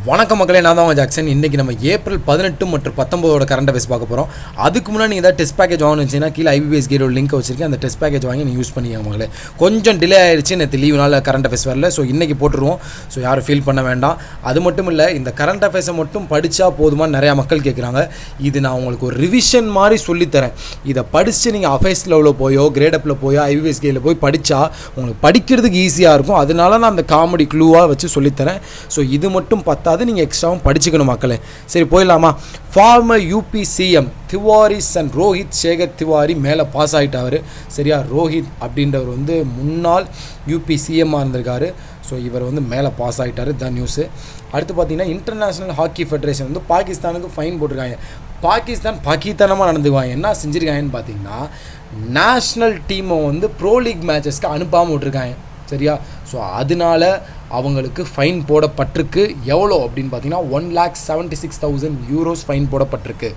வணக்கம் மக்களே, நான் தான் ஜாக்சன். இன்றைக்கி நம்ம ஏப்ரல் 18 மற்றும் 19 கரண்ட் அஃபேர்ஸ் பார்க்க போகிறோம். அதுக்கு முன்னாடி நீங்கள் ஏதாவது டெஸ்ட் பேக்கேஜ் வாங்கினுச்சுன்னா கீழே IBPS கேட் லிங்க் வச்சிருக்கேன். அந்த டெஸ்ட் பேக்கேஜ் வாங்கி நீங்கள் யூஸ் பண்ணிக்கோங்க மக்களே. கொஞ்சம் டிலே ஆயிடுச்சு, நேற்று லீவுனால கரண்ட் அஃபேர்ஸ் வரல. ஸோ இன்றைக்கி போட்டுருவோம். ஸோ யாரும் ஃபீல் பண்ண வேண்டாம். அது மட்டும் இல்லை, இந்த கரண்ட் அஃபேர்ஸை மட்டும் படித்தா போதுமான்னு நிறையா மக்கள் கேட்குறாங்க. இது நான் உங்களுக்கு ஒரு ரிவிஷன் மாதிரி சொல்லித்தரேன். இதை படித்து நீங்கள் அஃபேர்ஸ் லெவலில் போயோ கிரேடப்பில் போயோ IBPS கேட்டில் போய் படித்தா உங்களுக்கு படிக்கிறதுக்கு ஈஸியாக இருக்கும். அதனால நான் அந்த காமெடி க்ளூவாக வச்சு சொல்லித்தரேன். ஸோ இது மட்டும் பத்தாது, நீங்கள் எக்ஸ்ட்ராவும் படிச்சுக்கணும் மக்களே. சரி போயிடலாமா? Former UP CM Tiwari son Rohit Shekhar Tiwari மேலே பாஸ் ஆகிட்டார். சரியா, ரோஹித் அப்படின்றவர் வந்து முன்னாள் யூபி சிஎம்மாக இருந்திருக்காரு. ஸோ இவர் வந்து மேலே பாஸ் ஆகிட்டார். தான் நியூஸு. அடுத்து பார்த்தீங்கன்னா இன்டர்நேஷ்னல் ஹாக்கி ஃபெடரேஷன் வந்து பாகிஸ்தானுக்கு ஃபைன் போட்டிருக்காங்க. பாகிஸ்தான் பகித்தனமாக நடந்துக்குவாங்க. என்ன செஞ்சுருக்காங்கன்னு பார்த்தீங்கன்னா, நேஷ்னல் டீமை வந்து ப்ரோ லீக் மேட்சஸ்க்கு அனுப்பாமல் விட்ருக்காங்க. சரியா, ஸோ அதனால அவங்களுக்கு ஃபைன் போடப்பட்டிருக்கு. எவ்வளோ அப்படின்னு பார்த்தீங்கன்னா 1,76,000 euros ஃபைன் போடப்பட்டிருக்கு.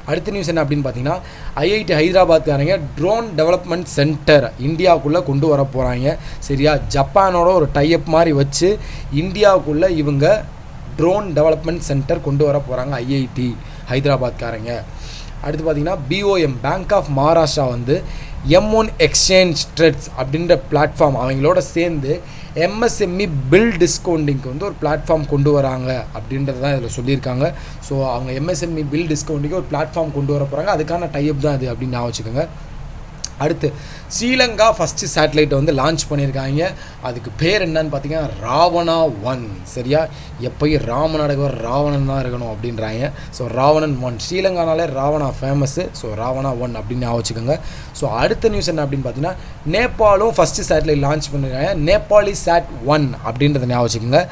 அடுத்த நியூஸ் என்ன அப்படின்னு பார்த்தீங்கன்னா, IIT ஹைதராபாத்காரங்க ட்ரோன் டெவலப்மெண்ட் சென்டர் இந்தியாவுக்குள்ளே கொண்டு வர போகிறாங்க. சரியா, ஜப்பானோட ஒரு டைப் மாதிரி வச்சு இந்தியாவுக்குள்ளே இவங்க ட்ரோன் டெவலப்மெண்ட் சென்டர் கொண்டு வர போகிறாங்க IIT ஹைதராபாத்காரங்க. அடுத்து பார்த்தீங்கன்னா BOM பேங்க் ஆஃப் மகாராஷ்டிரா வந்து M1 எக்ஸ்சேஞ்ச் ட்ரெட்ஸ் அப்படின்ற பிளாட்ஃபார்ம் அவங்களோட சேர்ந்து MSME பில் டிஸ்கவுண்டிங்க்கு வந்து ஒரு பிளாட்ஃபார்ம் கொண்டு வராங்க அப்படின்றது தான் இதில் சொல்லியிருக்காங்க. ஸோ அவங்க MSME பில் டிஸ்கவுண்டிங்க்கு ஒரு பிளாட்ஃபார்ம் கொண்டு வர போகிறாங்க. அதுக்கான டைப் தான் அது அப்படின்னு நான் வச்சுக்கோங்க. அடுத்து ஸ்ரீலங்கா ஃபஸ்ட்டு சேட்டலைட்டை வந்து லான்ச் பண்ணியிருக்காங்க. அதுக்கு பேர் என்னன்னு பார்த்தீங்கன்னா ராவணா 1. சரியா, எப்போயும் ராமநாடகவர் ராவணன் தான் இருக்கணும் அப்படின்றாங்க. ஸோ ராவணன் 1. ஸ்ரீலங்கானாலே ராவணா ஃபேமஸ்ஸு. ஸோ ராவணா 1 அப்படின்னு வச்சுக்கோங்க. ஸோ அடுத்த நியூஸ் என்ன அப்படின்னு பார்த்தீங்கன்னா, நேபாளும் ஃபஸ்ட்டு சேட்டலைட் லான்ச் பண்ணியிருக்காங்க. நேபாளி சேட் 1 அப்படின்றத ஞாபகம் வச்சுக்கோங்க.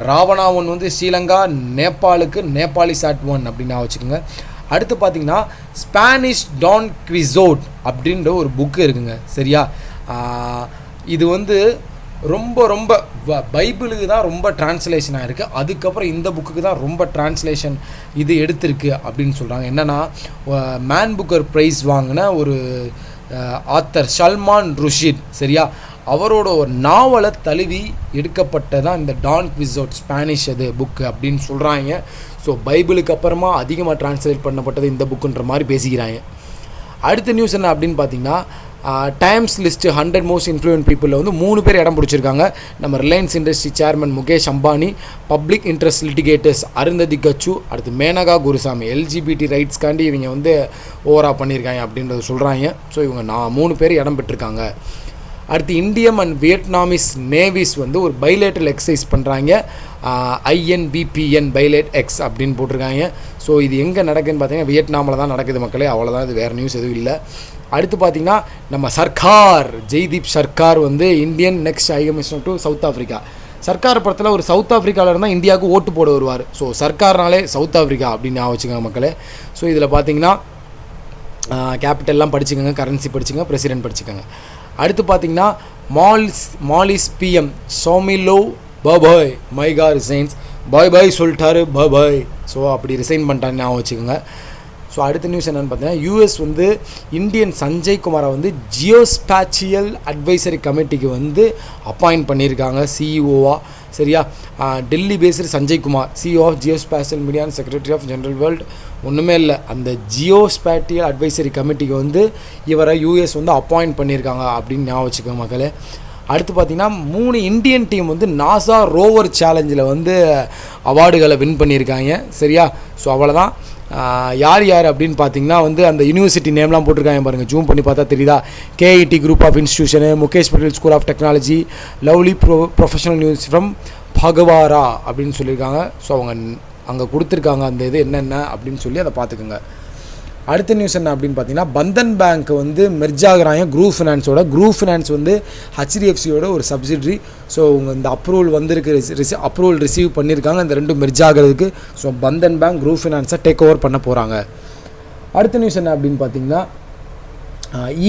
ராவணா 1 வந்து ஸ்ரீலங்கா, நேபாளுக்கு நேபாளி சேட் 1 அப்படின்னு வச்சுக்கோங்க. அடுத்து பார்த்தீங்கன்னா ஸ்பானிஷ் டான் குவிசோட் அப்படின்ற ஒரு புக்கு இருக்குங்க. சரியா, இது வந்து ரொம்ப பைபிளுக்கு தான் ரொம்ப டிரான்ஸ்லேஷன் ஆகிருக்கு. அதுக்கப்புறம் இந்த புக்குக்கு தான் ரொம்ப டிரான்ஸ்லேஷன் இது எடுத்திருக்கு அப்படின்னு சொல்கிறாங்க. என்னென்னா, மேன் புக்கர் ப்ரைஸ் வாங்கின ஒரு ஆத்தர் சல்மான் ருஷித், சரியா, அவரோட ஒரு நாவலை தழுவி எடுக்கப்பட்டதான் இந்த டான் குவிசோட் ஸ்பானிஷ் அது புக்கு அப்படின்னு சொல்கிறாங்க. ஸோ பைபிளுக்கு அப்புறமா அதிகமாக டிரான்ஸ்லேட் பண்ணப்பட்டது இந்த புக்குன்ற மாதிரி பேசிக்கிறாங்க. அடுத்த நியூஸ் என்ன அப்படின்னு பார்த்தீங்கன்னா, டைம்ஸ் லிஸ்ட்டு 100 மோஸ்ட் இன்ஃப்ளூயன்ட் பீப்புளில் வந்து 3 பேர் இடம் பிடிச்சிருக்காங்க. நம்ம Reliance industry chairman Mukesh Ambani, public interest litigators Arundhati Katju, அடுத்து மேனகா குருசாமி. LGBT ரைட்ஸ்க்காண்டி இவங்க வந்து ஓவராக பண்ணியிருக்காங்க அப்படின்றத சொல்கிறாங்க. ஸோ இவங்க 3 பேர் இடம் பெற்றிருக்காங்க. அடுத்து இந்தியன் அண்ட் வியட்நாமிஸ் நேவிஸ் வந்து ஒரு பைலேட்ரல் எக்ஸசைஸ் பண்ணுறாங்க. INVPN பைலேட் எக்ஸ் அப்படின்னு போட்டிருக்காங்க. ஸோ இது எங்கே நடக்குதுன்னு பார்த்தீங்கன்னா வியட்நாமில் தான் நடக்குது மக்களே. அவ்வளோதான், இது வேறு நியூஸ் எதுவும் இல்லை. அடுத்து பார்த்தீங்கன்னா நம்ம சர்க்கார் ஜெய்தீப் சர்க்கார் வந்து Indian next high commissioner to south Africa. Sarkar படத்தில் ஒரு சவுத் ஆஃப்ரிக்காவில் இருந்தால் இந்தியாவுக்கு ஓட்டு போட வருவார். ஸோ சர்க்கார்னாலே சவுத் ஆஃப்ரிக்கா அப்படின்னு வச்சுக்கோங்க மக்களே. ஸோ இதில் பார்த்தீங்கன்னா கேபிட்டல்லாம் படிச்சுக்கோங்க, கரன்சி படிச்சுக்கோங்க, பிரசிடென்ட் படிச்சுக்கோங்க. அடுத்து பார்த்தீங்கன்னா மாலிஸ் PM சோமிலோ பாய் மைகா ரிசைன்ஸ். பாய் சொல்லிட்டாரு பாய். ஸோ அப்படி ரிசைன் பண்ணிட்டான்னு ஞாபகம் வச்சுக்கோங்க. ஸோ அடுத்த நியூஸ் என்னென்னு பார்த்தீங்கன்னா, US வந்து இந்தியன் சஞ்சய் குமாரை வந்து ஜியோஸ்பேஷியல் அட்வைசரி கமிட்டிக்கு வந்து அப்பாயிண்ட் பண்ணியிருக்காங்க CEOவாக. சரியா, Delhi based Sanjay Kumar CEO of geospatial media and secretary of general world. ஒன்றுமே இல்லை, அந்த ஜியோஸ்பேஷியல் அட்வைசரி கமிட்டிக்கு வந்து இவரை US வந்து அப்பாயிண்ட் பண்ணியிருக்காங்க அப்படின்னு ஞாபகம் வச்சுக்கோங்க மக்களே. அடுத்து பார்த்திங்கன்னா 3 இந்தியன் டீம் வந்து நாசா ரோவர் சேலஞ்சில் வந்து அவார்டுகளை வின் பண்ணியிருக்காங்க. சரியா, ஸோ அவ்வளோதான். யார் அப்படின்னு பார்த்தீங்கன்னா வந்து அந்த யூனிவர்சிட்டி நேம்லாம் போட்டிருக்காங்க பாருங்கள், ஜூம் பண்ணி பார்த்தா தெரியுதா. KIT group of institution, Mukesh Patel school of technology, lovely professional university from Phagwara அப்படின்னு சொல்லியிருக்காங்க. ஸோ அவங்க அங்கே கொடுத்துருக்காங்க அந்த இது என்னென்ன அப்படின்னு சொல்லி அதை பார்த்துக்குங்க. அடுத்த நியூஸ் என்ன அப்படின்னு பார்த்தீங்கன்னா, பந்தன் பேங்க் வந்து மெர்ஜ் ஆகுறாங்க குரூப் ஃபினான்ஸோட. குரூப் ஃபினான்ஸ் வந்து HDFCயோட ஒரு சப்சிடரி. ஸோ அவங்க இந்த அப்ரூவல் வந்திருக்கு, அப்ரூவல் ரிசீவ் பண்ணியிருக்காங்க இந்த ரெண்டும் மெர்ஜ் ஆகிறதுக்கு. ஸோ பந்தன் பேங்க் குரூப் ஃபினான்ஸை டேக் ஓவர் பண்ண போகிறாங்க. அடுத்த நியூஸ் என்ன அப்படின்னு பார்த்தீங்கன்னா,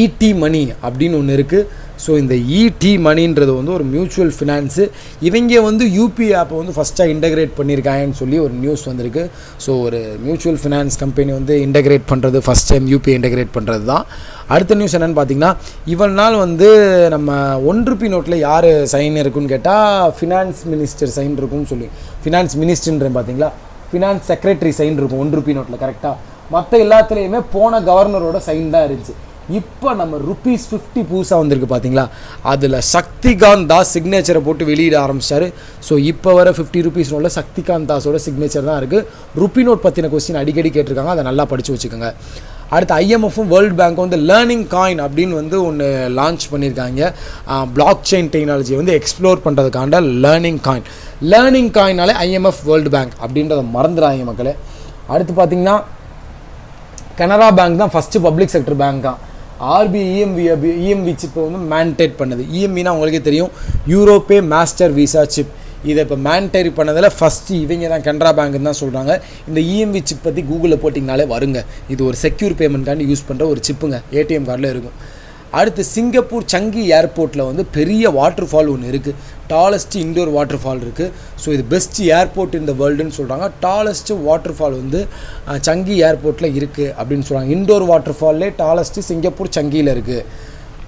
ET மணி அப்படின்னு ஒன்று இருக்குது. ஸோ இந்த இடி மணின்றது வந்து ஒரு மியூச்சுவல் ஃபினான்ஸு. இவங்க வந்து யூபிஐ ஆப்பை வந்து ஃபஸ்ட்டாக இன்டகிரேட் பண்ணியிருக்காங்கன்னு சொல்லி ஒரு நியூஸ் வந்திருக்கு. ஸோ ஒரு மியூச்சுவல் ஃபினான்ஸ் கம்பெனி வந்து இன்டகிரேட் பண்ணுறது ஃபஸ்ட் டைம் யூபிஐ இன்டகிரேட் பண்ணுறது தான். அடுத்த நியூஸ் என்னென்னு பார்த்தீங்கன்னா, இவ்வளோ நாள் வந்து நம்ம ₹1 நோட்டில் யார் சைன் இருக்குன்னு கேட்டால் ஃபினான்ஸ் மினிஸ்டர் சைன் இருக்குன்னு சொல்லி, ஃபினான்ஸ் மினிஸ்டர்ன்றேன் பார்த்தீங்களா, ஃபினான்ஸ் செக்ரட்டரி சைன் இருக்கும் ₹1 நோட்டில் கரெக்டாக. மற்ற எல்லாத்துலேயுமே போன கவர்னரோட சைன் தான் இருந்துச்சு. இப்போ நம்ம ₹50 புதுசாக வந்திருக்கு பார்த்தீங்களா, அதில் சக்திகாந்த் தாஸ் சிக்னேச்சரை போட்டு வெளியிட ஆரம்பிச்சார். ஸோ இப்போ வர ₹50 நோட்டில் சக்திகாந்த் தாஸோட சிக்னேச்சர் தான் இருக்குது. ₹1 நோட் பற்றின கொஸ்டின் அடிக்கடி கேட்டிருக்காங்க, அதை நல்லா படித்து வச்சுக்கோங்க. அடுத்து ஐஎம்எஃப்பும் வேர்ல்டு பேங்க்கும் வந்து லேர்னிங் காயின் அப்படின்னு வந்து ஒன்று லான்ச் பண்ணியிருக்காங்க. பிளாக் செயின் டெக்னாலஜியை வந்து எக்ஸ்ப்ளோர் பண்ணுறதுக்காண்ட லேர்னிங் காயினாலே ஐஎம்எஃப் வேர்ல்டு பேங்க் அப்படின்றத மறந்துடாங்க மக்களே. அடுத்து பார்த்திங்கன்னா கனரா பேங்க் தான் ஃபஸ்ட்டு பப்ளிக் செக்டர் பேங்க் தான். ஆர்பிஐ இஎம்வி சிப்பை வந்து மேண்டேட் பண்ணுது. இஎம்வினா உங்களுக்கே தெரியும், யூரோப்பே மாஸ்டர் விசா சிப். இதை இப்போ மேண்டேரி பண்ணதில் ஃபஸ்ட்டு இவங்க தான், கனரா பேங்க்னு தான் சொல்கிறாங்க. இந்த இஎம்வி சிப் பற்றி கூகுளில் போட்டிங்கனாலே வருங்க. இது ஒரு செக்யூர் பேமெண்ட்காண்டி யூஸ் பண்ணுற ஒரு சிப்புங்க, ஏடிஎம் கார்டில் இருக்கும். அடுத்து சிங்கப்பூர் சங்கி ஏர்போர்ட்டில் வந்து பெரிய வாட்டர் ஃபால் ஒன்று இருக்குது. டாலஸ்ட் இன்டோர் வாட்டர் ஃபால் இருக்குது. ஸோ இது பெஸ்ட் ஏர்போர்ட் இந்த வேர்ல்டுன்னு சொல்கிறாங்க. டாலஸ்ட்டு வாட்டர் ஃபால் வந்து சங்கி ஏர்போர்ட்டில் இருக்குது அப்படின்னு சொல்கிறாங்க. இன்டோர் வாட்டர் ஃபால்லே டாலஸ்ட்டு சிங்கப்பூர் சங்கியில் இருக்குது.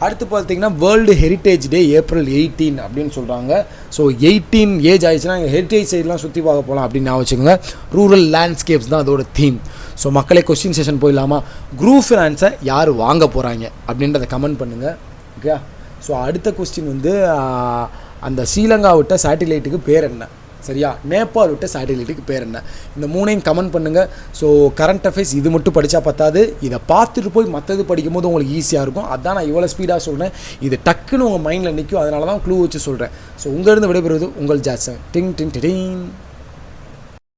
அடுத்து பார்த்திங்கன்னா வேர்ல்டு ஹெரிட்டேஜ் டே April 18 அப்படின்னு சொல்கிறாங்க. ஸோ 18 ஏஜ் ஆயிடுச்சுன்னா ஹெரிட்டேஜ் சைட்லாம் சுற்றி பார்க்க போகலாம் அப்படின்னு நான் வச்சுக்கோங்க. ரூரல் லேண்ட்ஸ்கேப்ஸ் தான் அதோட தீம். ஸோ மக்களே, கொஸ்டின் செஷன் போயிடலாமா? குரூப் ஃபினான்ஸை யார் வாங்க போகிறாங்க அப்படின்றத கமெண்ட் பண்ணுங்கள். ஓகே. ஸோ அடுத்த கொஸ்டின் வந்து அந்த ஸ்ரீலங்கா விட்ட சேட்டிலைட்டுக்கு பேர் என்ன? சரியா, நேபாள் விட்ட சேட்டிலைட்டுக்கு பேர் என்ன? இந்த 3ஐயும் கமெண்ட் பண்ணுங்கள். ஸோ கரண்ட் அஃபேர்ஸ் இது மட்டும் படித்தா பத்தாது, இதை பார்த்துட்டு போய் மற்றது படிக்கும்போது உங்களுக்கு ஈஸியாக இருக்கும். அதான் நான் இவ்வளோ ஸ்பீடாக சொல்கிறேன். இது டக்குன்னு உங்கள் மைண்டில் நிற்கும், அதனால தான் க்ளூ வச்சு சொல்கிறேன். ஸோ உங்களிருந்து விடைபெறுவது உங்கள் ஜாக்சன். டிங் டிங் டிங்.